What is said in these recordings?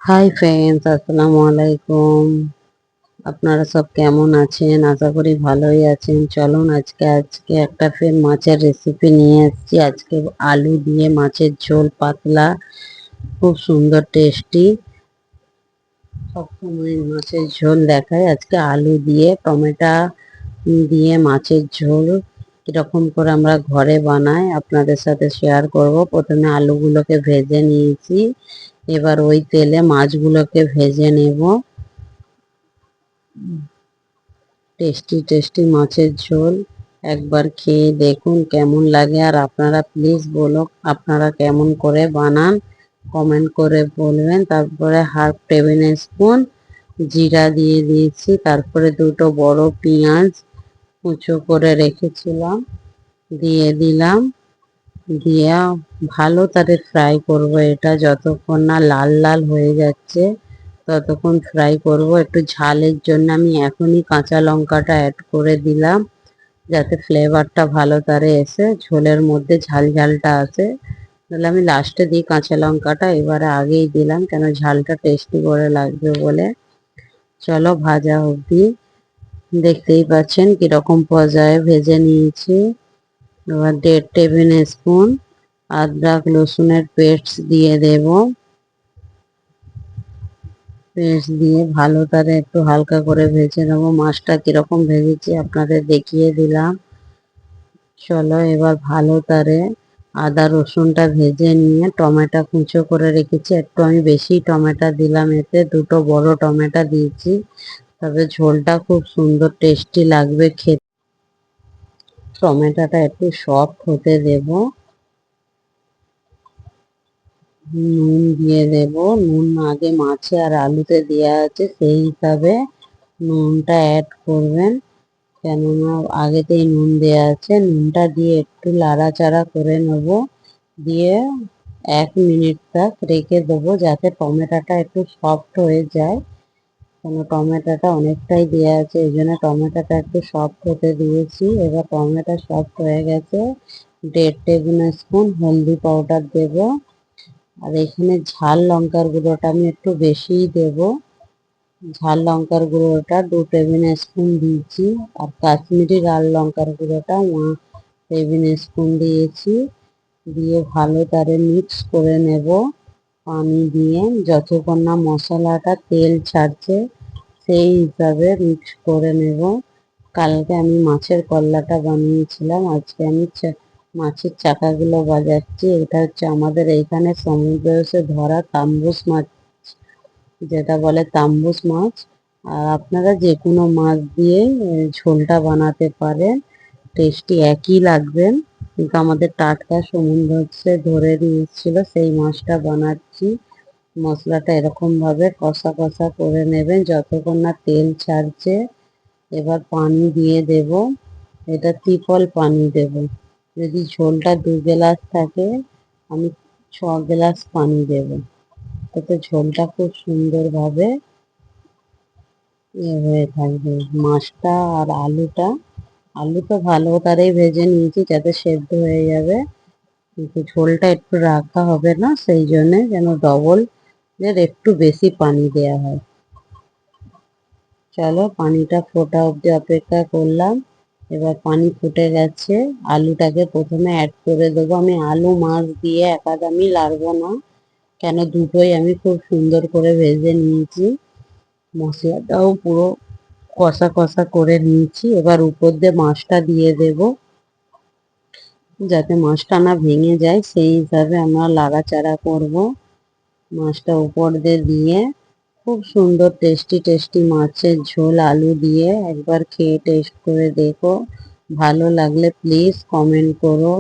Hi friends, আসসালামু আলাইকুম। আপনারা সব কেমন আছেন? আশা করি ভালোই আছেন। চলুন আজকে একটা ফের মাছের রেসিপি নিয়ে এসেছি। আজকে আলু দিয়ে মাছের ঝোল, পাতলা, খুব সুন্দর টেস্টি। সবসময় মাছের ঝোল দেখায়, আজকে আলু দিয়ে টমেটো দিয়ে মাছের ঝোল কিরকম করে আমরা ঘরে বানাই আপনাদের সাথে শেয়ার করব। প্রথমে আলুগুলোকে ভেজে নিয়েছি, এবার ওই তেলে মাছগুলোকে ভেজে নেব। টেস্টি টেস্টি মাছের ঝোল, একবার খেয়ে দেখুন কেমন লাগে। আর আপনারা প্লিজ বলো আপনারা কেমন করে বানান, কমেন্ট করে বলবেন। তারপরে হাফ টেবিল স্পুন জিরা দিয়ে দিয়েছি, তারপরে দুটো বড় পেঁয়াজ কুচো করে রেখেছিলাম দিয়ে দিলাম। দিয়ে ভালো তারে ফ্রাই করব, এটা যতক্ষণ না লাল লাল হয়ে যাচ্ছে ততক্ষণ ফ্রাই করব। একটু ঝালের জন্য আমি এখনই কাঁচা লঙ্কাটা অ্যাড করে দিলাম, যাতে ফ্লেভারটা ভালো তারে এসে ঝোলের মধ্যে ঝাল ঝালটা আসে। তাহলে আমি লাস্টে দিই কাঁচা লঙ্কাটা, এবারে আগেই দিলাম কেন ঝালটা টেস্টি করে লাগবে বলে। চলো ভাজা অবধি, দেখতেই পাচ্ছেন কিরকম পর্যায়ে ভেজে নিয়েছি। এবার 1.5 টেবিল স্পুন আদরক রসুনের পেস্ট দিয়ে দেব। পেস্ট দিয়ে ভালো তারে একটু হালকা করে ভেজে নেবো। মাছটা কিরকম ভেজেছি আপনাদের দেখিয়ে দিলাম। চলো এবার ভালো তারে আদা রসুনটা ভেজে নিয়ে টমেটো কুচো করে রেখেছি, একটু আমি বেশি টমেটো দিলাম, এতে দুটো বড় টমেটো দিয়েছি, তবে ঝোলটা খুব সুন্দর টেস্টি লাগবে খেতে। টমেটোটা একটু সফট হতে দেব। নুন দিয়ে দেব। নুন আগে মাছে আর আলুতে দেওয়া আছে, সেই হিসাবে নুনটা অ্যাড করবেন, কেননা আগেতেই নুন দেওয়া আছে। নুনটা দিয়ে একটু লাড়াচাড়া করে নেব, দিয়ে 1 মিনিট তক রেখে দেবো যাতে টমেটোটা একটু সফট হয়ে যায়। কেন টমেটোটা অনেকটাই দেওয়া আছে, এই জন্য টমেটোটা একটু সফট হতে দিয়েছি। এবার টমেটো সফট হয়ে গেছে, 1.5 টেবিল স্পুন হলদি পাউডার দেব। আর এখানে ঝাল লঙ্কার গুঁড়োটা আমি একটু বেশিই দেব। ঝাল লঙ্কার গুঁড়োটা 2 টেবিল স্পুন দিয়েছি, আর কাশ্মীরি লাল লঙ্কার গুঁড়োটা 1 টেবিল স্পুন দিয়েছি। দিয়ে ভালো তারে মিক্স করে নেব পানি দিয়ে, যতক্ষণ না মশলাটা তেল ছাড়ছে সেই হিসাবে মিক্স করে নেব। কালকে আমি মাছের কল্লাটা বানিয়েছিলাম, আজকে আমি মাছের চাকাগুলো বাজাচ্ছি। এটা হচ্ছে আমাদের এইখানে সমুদ্রে এসে ধরা তাম্বুস মাছ, যেটা বলে তাম্বুস মাছ। আর আপনারা যে কোনো মাছ দিয়ে ঝোলটা বানাতে পারেন, টেস্টি একই লাগবে। কিন্তু আমাদের টাটকা সমুদ্রে ধরে নিয়েছিল, সেই মাছটা বানাচ্ছি। মশলাটা এরকম ভাবে কষা কষা করে নেবেন যতক্ষণ না তেল ছাড়ছে। এবার পানি দিয়ে দেব, এটা ট্রিপল পানি দেব। যদি ঝোলটা 2 গ্লাস থাকে আমি 6 গ্লাস পানি দেব, তাতে ঝোলটা খুব সুন্দরভাবে হয়ে থাকবে। মাছটা আর আলুটা, আলু তো ভালো তারে ভেজে নিয়েছি যাতে সেদ্ধ হয়ে যাবে, কিন্তু ঝোলটা একটু রাখা হবে না, সেই জন্যে যেন ডবল একটু বেশি পানি দেয়া হয়। চলো পানিটা ফোটা অবধি অপেক্ষা করলাম। এবার পানি ফুটে গেছে, আলুটাকে প্রথমে অ্যাড করে দেবো। আমি আলু মাছ দিয়ে একাদামি লাড়বো না, কেন দুটোই আমি খুব সুন্দর করে ভেজে নিয়েছি। মশলাটাও পুরো কষা কষা করে নিয়েছি। এবার উপর দিয়ে মাছটা দিয়ে দেব, যাতে মাছটা না ভেঙে যায় সেই হিসাবে আমরা লাড়াচাড়া করব। মাছটা উপর দিয়ে খুব সুন্দর টেস্টি টেস্টি মাছের ঝোল আলু দিয়ে একবার খেয়ে টেস্ট করে দেখো। ভালো লাগলে প্লিজ কমেন্ট করো,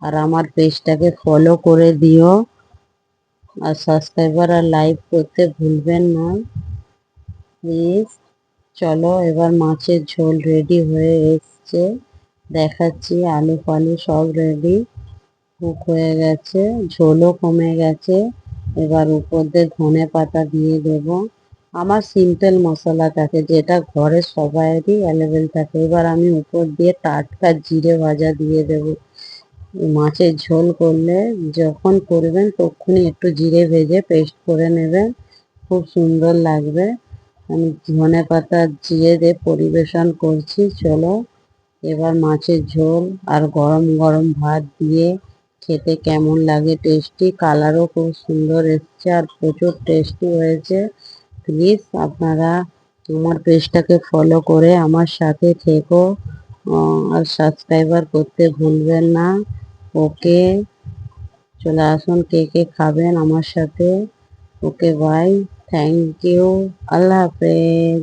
আর আমার পেজটাকে ফলো করে দিও, আর সাবস্ক্রাইবার আর লাইক করতে ভুলবেন না প্লিজ। চলো এবার মাছের ঝোল রেডি হয়ে এসছে, দেখাচ্ছি। আলু ফালু সব রেডি, কুক হয়ে গেছে, ঝোলও কমে গেছে। এবার উপর দিয়ে ধনে পাতা দিয়ে দেব। আমার সিম্পল মশলা থাকে, যেটা ঘরে সবাইয়েরই অ্যাভেলেবেল থাকে। এবার আমি উপর দিয়ে টাটকা জিরে ভাজা দিয়ে দেব। মাছের ঝোল করলে যখন করবেন তখনই একটু জিরে ভেজে পেস্ট করে নেবেন, খুব সুন্দর লাগবে। আমি ধনেপাতা জিরে দিয়ে পরিবেশন করছি। চলো এবার মাছের ঝোল আর গরম গরম ভাত দিয়ে খেতে কেমন লাগে, টেস্টি, কালারও খুব সুন্দর এসছে আর প্রচুর টেস্টি হয়েছে। প্লিজ আপনারা আমার পেজটাকে ফলো করে আমার সাথে থেকো, আর সাবস্ক্রাইবার করতে ভুলবেন না। ওকে, চলে আসুন কে কে খাবেন আমার সাথে। ওকে বাই, থ্যাংক ইউ, আল্লাহ হাফেজ।